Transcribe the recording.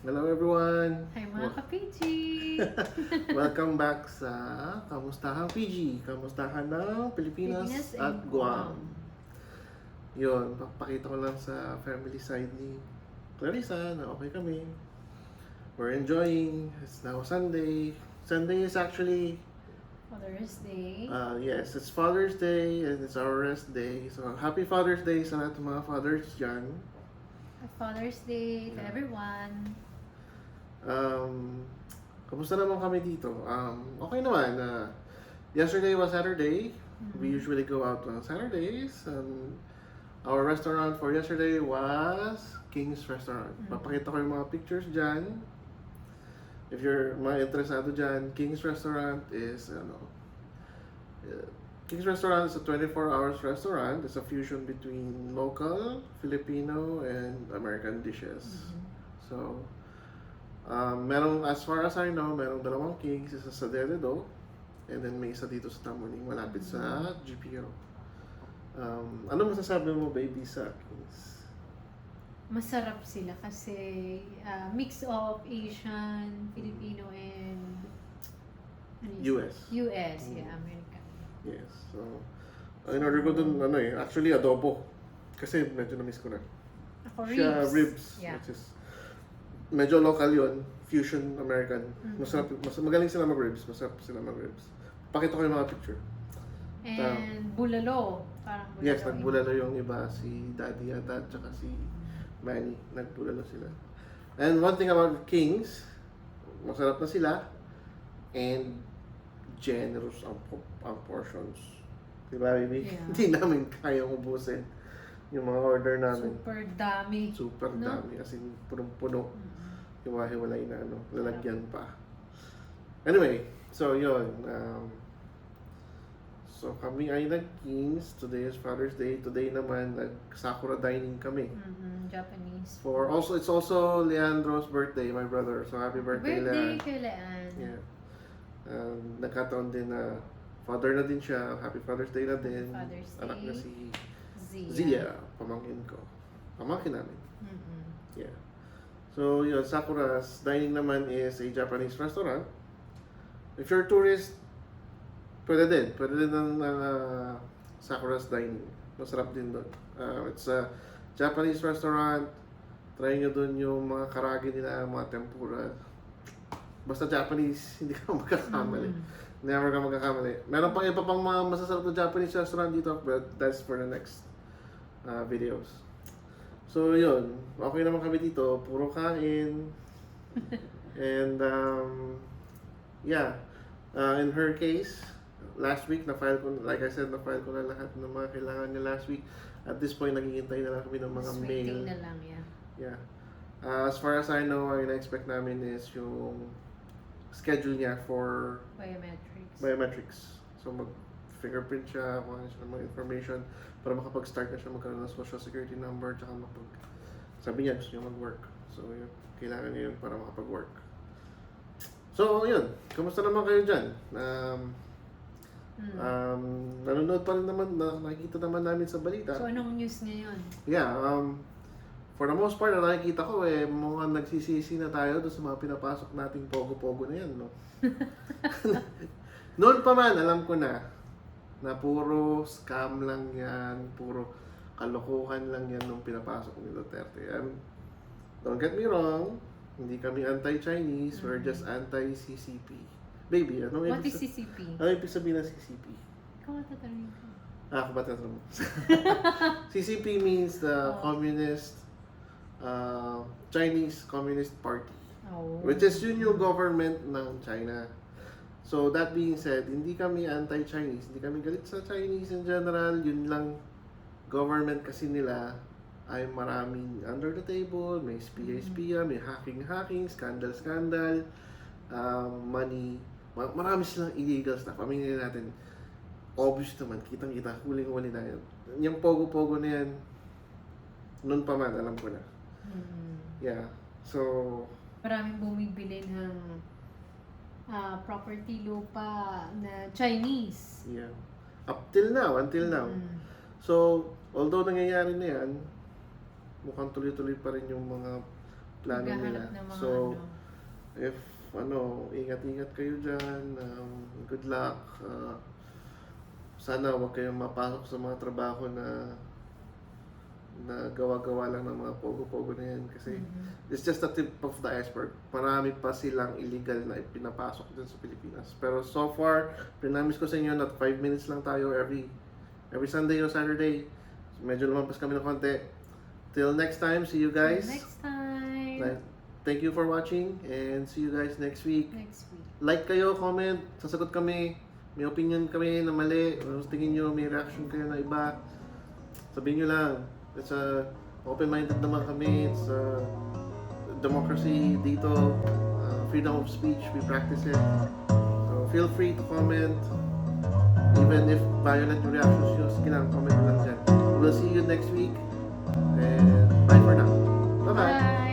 Hello everyone! Hi mga ka-PG! Welcome back sa Kamustahang PG, Kamustahan ng Pilipinas at Guam. Yun, papakita ko lang sa family side ni Clarissa na okay kami. We're enjoying. It's now Sunday. Sunday is actually, Father's Day. yes, it's Father's Day and it's our rest day. So, happy Father's Day sa lahat ng mga fathers dyan. Father's Day to Yeah. everyone. Kamusta naman kami dito? Okay naman. Yesterday was Saturday. We usually go out on Saturdays. Our restaurant for yesterday was King's Restaurant. Papakita ko yung mga pictures dyan. If you're mga interesado dyan, King's Restaurant is, King's Restaurant is a 24 hours restaurant. It's a fusion between local, Filipino, and American dishes. So, merong, as far as I know, merong dalawang Kings, isa sa Dededo, and then may isa dito sa Tamuning, malapit sa GPO. Ano masasabi mo, baby, sa Kings? Masarap sila kasi mix of Asian, Filipino, and US. US, yeah, American. Yes. So, in-order ko dun, actually adobo. Kasi medyo na-miss ko na. Ako Siya, ribs. Yeah. Which is, medyo local yun. Fusion American. Masarap, magaling sila mag-ribs. Masarap sila mag-ribs. Pakita ko yung mga picture. And bulalo. Parang bulalo. Yes, nagbulalo yung iba. Si Daddy at saka si Manny. Nagbulalo sila. And one thing about Kings, masarap na sila. And generous ang portions. Diba, baby? Yeah. Hindi namin kayang ubusin yung mga order namin. Super dami. Super No? dami. As in, punong-puno. Hiwa-hiwalay na lalagyan pa. Anyway, so yun. So kami ay nag-Kings. Today is Father's Day. Today naman, nag-Sakura dining kami. Japanese. It's also Leandro's birthday, my brother. So happy birthday, Birthday Leandro. kay Leanne. Yeah. Nagkataon din na father na din siya. Happy Father's Day na din. Father's Anak Day. na si Zia. Zia, pamangkin ko. Pamangkin namin. Mm-mm. Yeah. So, yun, Sakura's Dining naman is a Japanese restaurant. If you're a tourist, pwede din. Pwede din ng Sakura's Dining. Masarap din doon. It's a Japanese restaurant. Try nyo doon yung mga karage nila, mga tempura. Basta Japanese, hindi ka magkakamali. Never ka magkakamali. Meron pang iba pang mga masasarap na Japanese restaurant dito, but that's for the next videos. So yun, okay naman kami dito, puro kain. And yeah, in her case, last week na-file ko, like I said, na-file ko na lahat ng mga kailangan niya last week. At this point, naghihintay na lang kami ng mga Just mail. waiting na lang, yeah. Yeah. As far as I know, ang ina-expect namin is yung schedule niya for biometrics. So mag-fingerprint siya, kung ano siya ng mga information para makapag-start na siya magkaroon ng social security number, tsaka sabi niya gusto niya mag-work. So yun, kailangan niya yun para makapag-work. So yun, kamusta naman kayo dyan? Nanonood pa rin naman, nakikita naman namin sa balita. So anong news ngayon? Yeah, for the most part, na nakikita ko mukhang nagsisisi na tayo doon sa mga pinapasok nating pogo-pogo na yan, no? Noon pa man, alam ko na puro scam lang yan, puro kalokohan lang yan nung pinapasok ni Duterte. Don't get me wrong, hindi kami anti-Chinese, we're just anti-CCP. Baby, What is CCP? Ano ibig sabihin ng CCP? Ikaw tatanungin ko. Ako ba tatanong? CCP means the Communist Chinese Communist Party, which is yun yung government ng China. So that being said, hindi kami anti-Chinese, hindi kami galit sa Chinese in general, yun lang government kasi nila ay maraming under the table, may spiya, may hacking, scandal, money, marami silang illegal stuff. Aminin natin, obvious naman, kitang-kita, huling-huli na yan. Yung pogo-pogo na yan, noon pa man, alam ko na. Yeah. So, maraming bumibili ng property lupa na Chinese. yeah. Until now. So, although nangyayari na yan, mukhang tuloy-tuloy pa rin yung mga plano nila. Maghahanap ng mga So, ano. if ingat-ingat kayo dyan. Good luck. Sana huwag kayong mapasok sa mga trabaho na gawa-gawa lang ng mga pogo-pogo na yan. Kasi it's just the tip of the iceberg. Marami pa silang illegal na ipinapasok dun sa Pilipinas. Pero so far, pinamis ko sa inyo na 5 minutes lang tayo every Sunday o Saturday. So, medyo lumampas kami ng konti. Till next time, see you guys. Next time. Thank you for watching and see you guys next week. Next week. Like kayo, comment, sasagot kami. May opinion kami na mali. Ano tingin nyo, may reaction kayo na iba. Sabihin nyo lang. It's open-minded naman kami. It's democracy dito. Freedom of speech, we practice it. So feel free to comment. Even if violent yung reactions nyo, sige lang, comment lang dyan. We'll see you next week. And bye for now. Bye-bye. Bye.